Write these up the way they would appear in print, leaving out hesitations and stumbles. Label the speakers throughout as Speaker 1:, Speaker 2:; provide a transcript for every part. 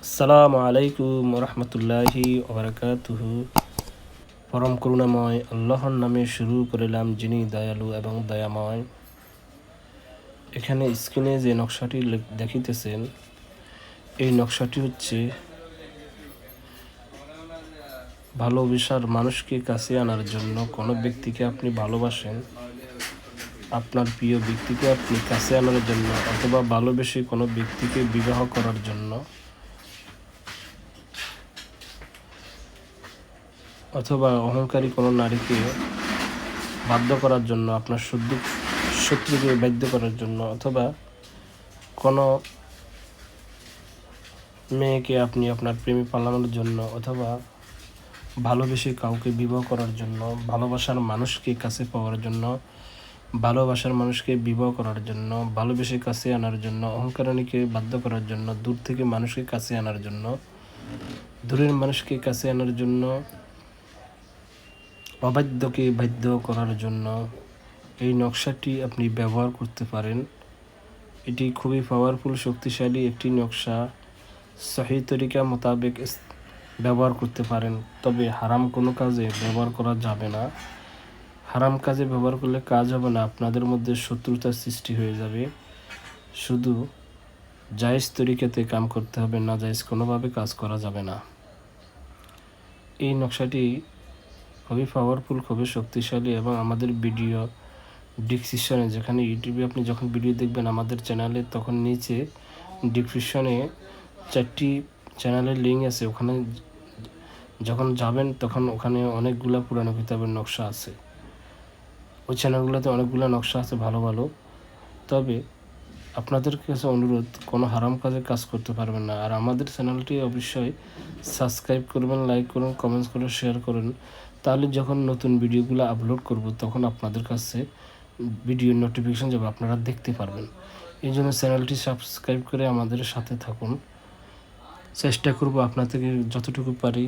Speaker 1: আসসালামু আলাইকুম রহমতুল্লাহি ওবরাকাতুহু। পরম করুণাময় আল্লাহর নামে শুরু করিলাম, যিনি দয়ালু এবং দয়াময়। এখানে স্ক্রিনে যে নকশাটি দেখিতেছেন, এই নকশাটি হচ্ছে ভালোবাসার মানুষকে কাছে আনার জন্য। কোনো ব্যক্তিকে আপনি ভালোবাসেন, আপনার প্রিয় ব্যক্তিকে আপনি কাছে আনার জন্য, অথবা ভালোবেসে কোনো ব্যক্তিকে বিবাহ করার জন্য, অথবা অহংকারী কোনো নারীকে বাধ্য করার জন্য, আপনার শত্রুকে বাধ্য করার জন্য, অথবা কোনো মেয়েকে আপনি আপনার প্রেমে পালানোর জন্য, অথবা ভালোবেসে কাউকে বিবাহ করার জন্য, ভালোবাসার মানুষকে কাছে পাওয়ার জন্য, ভালোবাসার মানুষকে বিবাহ করার জন্য, ভালোবেসে কাছে আনার জন্য, অহংকারীকে বাধ্য করার জন্য, দূর থেকে মানুষকে কাছে আনার জন্য, দূরের মানুষকে কাছে আনার জন্য, অবাধ্যকে বাধ্য করার জন্য এই নকশাটি আপনি ব্যবহার করতে পারেন। এটি খুবই পাওয়ারফুল, শক্তিশালী একটি নকশা। সহি তরিকা মোতাবেক ব্যবহার করতে পারেন, তবে হারাম কোনো কাজে ব্যবহার করা যাবে না। হারাম কাজে ব্যবহার করলে কাজ হবে না, আপনাদের মধ্যে শত্রুতার সৃষ্টি হয়ে যাবে। শুধু জায়েজ তরিকাতে কাম করতে হবে, না জায়েজ কোনোভাবে কাজ করা যাবে না। এই নকশাটি খুবই পাওয়ারফুল, খুবই শক্তিশালী, এবং আমাদের ভিডিও ডিসক্রিপশনে, যেখানে ইউটিউবে আপনি যখন ভিডিও দেখবেন আমাদের চ্যানেলে, তখন নিচে ডিসক্রিপশনে 4টি চ্যানেলের লিঙ্ক আছে। ওখানে যখন যাবেন তখন ওখানে অনেকগুলো পুরানো কিতাবের নকশা আছে। ওই চ্যানেলগুলোতে অনেকগুলো নকশা আছে ভালো ভালো। তবে আপনাদের কাছে অনুরোধ, কোনো হারাম কাজে কাজ করতে পারবেন না। আর আমাদের চ্যানেলটি অবশ্যই সাবস্ক্রাইব করবেন, লাইক করুন, কমেন্টস করে শেয়ার করুন। তাহলে যখন নতুন ভিডিওগুলো আপলোড করব তখন আপনাদের কাছে ভিডিওর নোটিফিকেশন যাবে, আপনারা দেখতে পারবেন। এই জন্য চ্যানেলটি সাবস্ক্রাইব করে আমাদের সাথে থাকুন। চেষ্টা করব আপনার থেকে যতটুকু পারি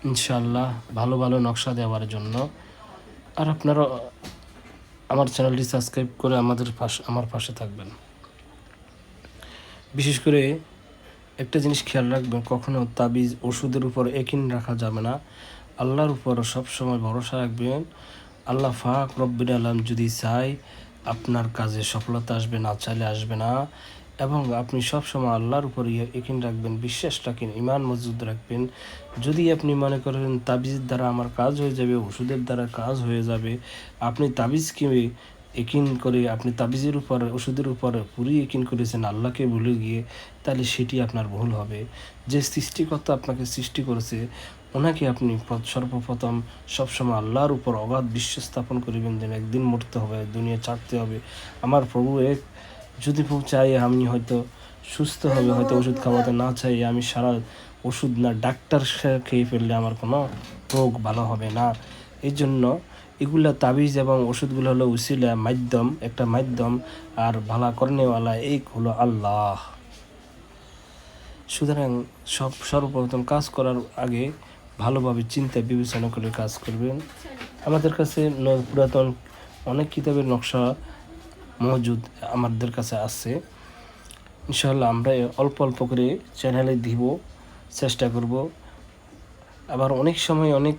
Speaker 1: ইনশাআল্লাহ ভালো ভালো নকশা দেওয়ার জন্য। আর আপনারা আমার চ্যানেলটি সাবস্ক্রাইব করে আমার পাশে থাকবেন। বিশেষ করে একটা জিনিস খেয়াল রাখবেন, কখনো তাবিজ ওষুধের উপর একিন রাখা যাবে না। আল্লাহর উপর সবসময় ভরসা রাখবেন। আল্লাহ পাক রব্বুল আলামিন যদি চায় আপনার কাজে সফলতা আসবে, না চাইলে আসবে না। এবং আপনি সবসময় আল্লাহর উপর একিন রাখবেন, বিশ্বাস রাখেন, ঈমান মজবুত রাখবেন। যদি আপনি মনে করেন তাবিজের দ্বারা আমার কাজ হয়ে যাবে, ওষুধের দ্বারা কাজ হয়ে যাবে, আপনি তাবিজকে একিন করে, আপনি তাবিজের উপর ওষুধের উপর পুরো একিন করেছেন আল্লাহকে ভুলে গিয়ে, তাহলে সেটি আপনার ভুল হবে। যে সৃষ্টিকর্তা আপনাকে সৃষ্টি করেছে ওনাকে আপনি সর্বপ্রথম সবসময় আল্লাহর উপর অগাধ বিশ্বাস স্থাপন করিবেন, যেন একদিন মরতে হবে, দুনিয়া ছাড়তে হবে। আমার প্রভু এক, যদি প্রভু চাই আমি হয়তো সুস্থ হবে, হয়তো ওষুধ খাওয়াতে না চাই, আমি সারা ওষুধ না ডাক্তার খেয়ে ফেললে আমার কোনো রোগ ভালো হবে না। এই জন্য এগুলা তাবিজ এবং ওষুধগুলো হলো উসিলা, মাধ্যম, একটা মাধ্যম। আর ভালা কর্নেওয়ালা এই হলো আল্লাহ। সুতরাং সর্বপ্রথম কাজ করার আগে ভালোভাবে চিন্তা বিবেচনা করে কাজ করবেন। আমাদের কাছে পুরাতন অনেক কিতাবের নকশা মজুদ আমাদের কাছে আছে। ইনশাআল্লাহ আমরা অল্প অল্প করে চ্যানেলে দিব, চেষ্টা করব। আবার অনেক সময় অনেক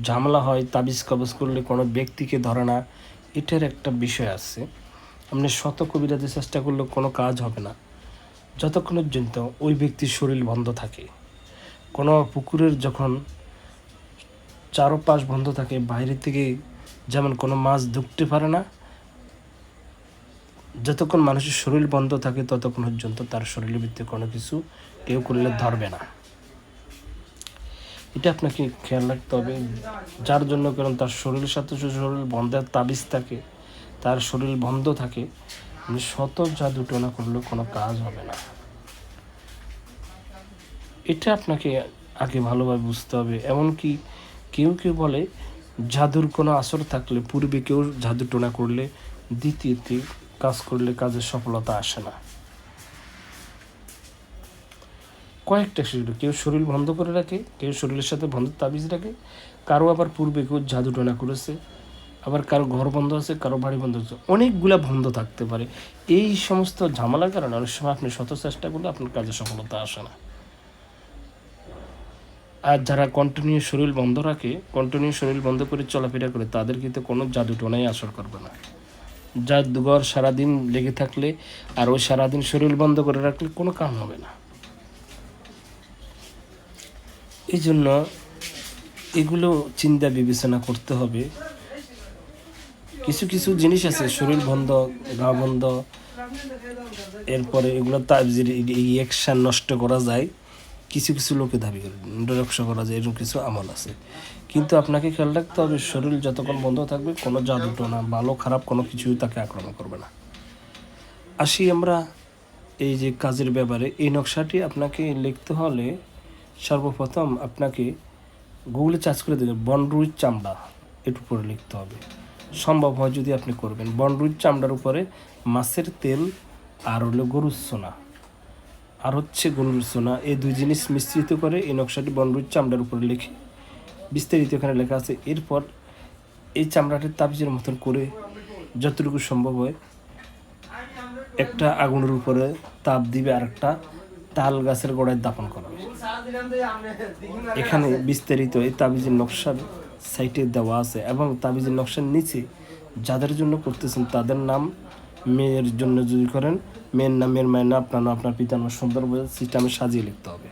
Speaker 1: ঝামেলা হয়, তাবিজ কবজ করলে কোনো ব্যক্তিকে ধরে না, এটার একটা বিষয় আছে। আপনি শত কবিরাজে চেষ্টা করলে কোনো কাজ হবে না যতক্ষণ পর্যন্ত ওই ব্যক্তির শরীর বন্ধ থাকে। কোনো পুকুরের যখন চারপাশ বন্ধ থাকে, বাইরে থেকে যেমন কোনো মাছ ঢুকতে পারে না, যতক্ষণ মানুষের শরীর বন্ধ থাকে ততক্ষণ পর্যন্ত তার শরীরের ভিতরে কোনো কিছু কেউ করলে ধরবে না। এটা আপনাকে খেয়াল রাখতে হবে। যার জন্য কারণ তার শরীরের সাথে শরীর বন্ধের তাবিজ থাকে, তার শরীর বন্ধ থাকে, শত জাদু টোনা করলেও কোনো কাজ হবে না। এটা আপনাকে আগে ভালোভাবে বুঝতে হবে। এমনকি কেউ কেউ বলে জাদুর কোনো আসর থাকলে, পূর্বে কেউ জাদু টোনা করলে দ্বিতীয়তে কাজ করলে কাজের সফলতা আসে না। কয়েকটা শিশুর কেউ শরীর বন্ধ করে রাখে, কেউ শরীরের সাথে বন্ধ তাবিজ রাখে, কারো আবার পূর্বে কেউ জাদু টোনা করেছে, আবার কারো ঘর বন্ধ আছে, কারো বাড়ি বন্ধ আছে, অনেকগুলা বন্ধ থাকতে পারে। এই সমস্ত ঝামেলার কারণে অনেক সময় আপনি শত চেষ্টা করলে আপনার কাজে সফলতা আসে না। আর যারা কন্টিনিউ শরীর বন্ধ রাখে, কন্টিনিউ শরীর বন্ধ করে চলাফেরা করে, তাদের কিন্তু কোনো জাদুটোনাই আসর করবে না। জাদুঘর সারাদিন লেগে থাকলে আর ওই সারাদিন শরীর বন্ধ করে রাখলে কোনো কাম হবে না। এই জন্য এগুলো চিন্তা বিবেচনা করতে হবে। কিছু কিছু জিনিস আছে শরীর বন্ধ, গা বন্ধ, এরপরে এগুলো তাবিজের রিঅ্যাকশান নষ্ট করা যায়, কিছু কিছু লোকে দাবি করে নকশা করা যায়, এরকম কিছু আমল আছে। কিন্তু আপনাকে খেয়াল রাখতে হবে শরীর যতক্ষণ বন্ধ থাকবে কোনো জাদুটোনা ভালো খারাপ কোনো কিছুই তাকে আক্রমণ করবে না। আসি আমরা এই যে কাজের ব্যাপারে, এই নকশাটি আপনাকে লিখতে হলে সর্বপ্রথম আপনাকে গুগলে সার্চ করে দেবেন বনরুইর চামড়া, এর উপরে লিখতে হবে। সম্ভব হয় যদি আপনি করবেন বনরুইর চামড়ার উপরে মাছের তেল আর হলো গরুর সোনা আর হচ্ছে গরুর সোনা, এই দুই জিনিস মিশ্রিত করে এই নকশাটি বনরুইর চামড়ার উপরে লিখে বিস্তারিত এখানে লেখা আছে। এরপর এই চামড়াটি তাবিজের মতন করে যতটুকু সম্ভব হয় একটা আগুনের উপরে তাপ দিবে আর একটা তাল গাছের গোড়ায় দাপন করবে। এখানে বিস্তারিত এই তাবিজের নকশার সাইটে দেওয়া আছে এবং তাবিজের নকশার নিচে যাদের জন্য করতেছেন তাদের নাম, মেয়ের জন্য যদি করেন মেয়ের নাম, মেয়ের মায়ের নাম, আপনার নাম, আপনার পিতার নাম সুন্দর সিস্টেমে সাজিয়ে লিখতে হবে।